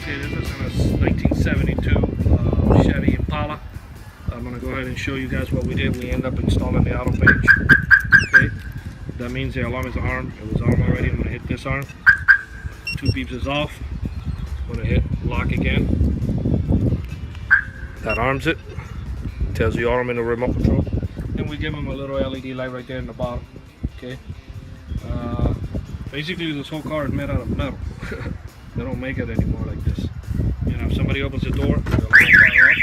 Okay, this is a 1972 Chevy Impala. I'm going to go ahead and show you guys what we did. We ended up installing the auto page. Okay, that means the alarm is armed. It was armed already. I'm going to hit this arm. 2 beeps is off. I'm going to hit lock again. That arms it. Tells you arm in the remote control. Then we give them a little LED light right there in the bottom. Okay. Basically, this whole car is made out of metal. They don't make it anymore like this. You know, if somebody opens the door, the alarm will fire off.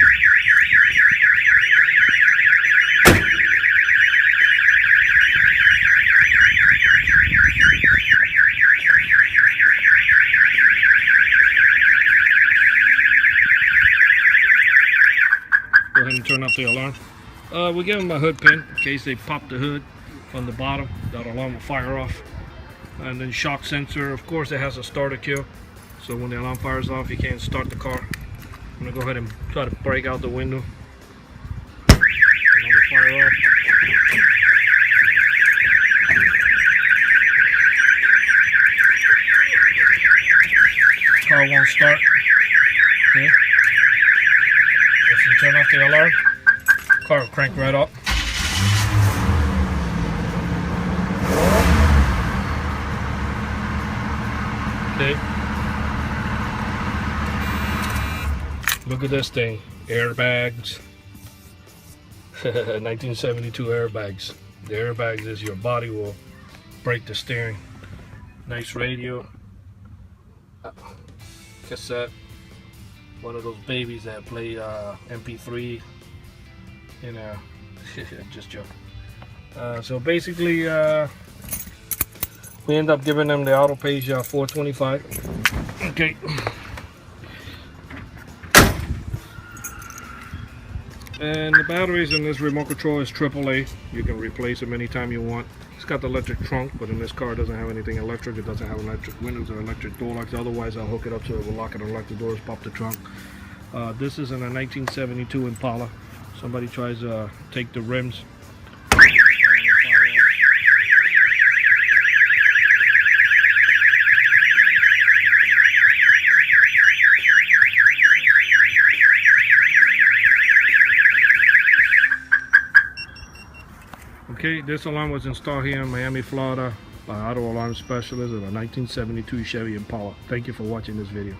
Go ahead and turn off the alarm. We give them a hood pin in case they pop the hood on the bottom. That alarm will fire off. And then shock sensor. Of course, it has a starter kill, so when the alarm fires off, you can't start the car. I'm gonna go ahead and try to break out the window. Alarm will fire off. Car won't start. Okay. If you turn off the alarm, car will crank right up. Okay. Look at this thing. Airbags. 1972 airbags. The airbags is your body will brake the steering. Nice radio. Cassette. One of those babies that play MP3. You know, just joking. So basically, we end up giving them the auto page 425. Okay. And the batteries in this remote control is AAA. You can replace them anytime you want. It's got the electric trunk, but in this car it doesn't have anything electric. It doesn't have electric windows or electric door locks. Otherwise, I'll hook it up so it will lock and unlock the doors, pop the trunk. This is in a 1972 Impala. Somebody tries to take the rims. Okay, this alarm was installed here in Miami, Florida by Auto Alarm Specialist of a 1972 Chevy Impala. Thank you for watching this video.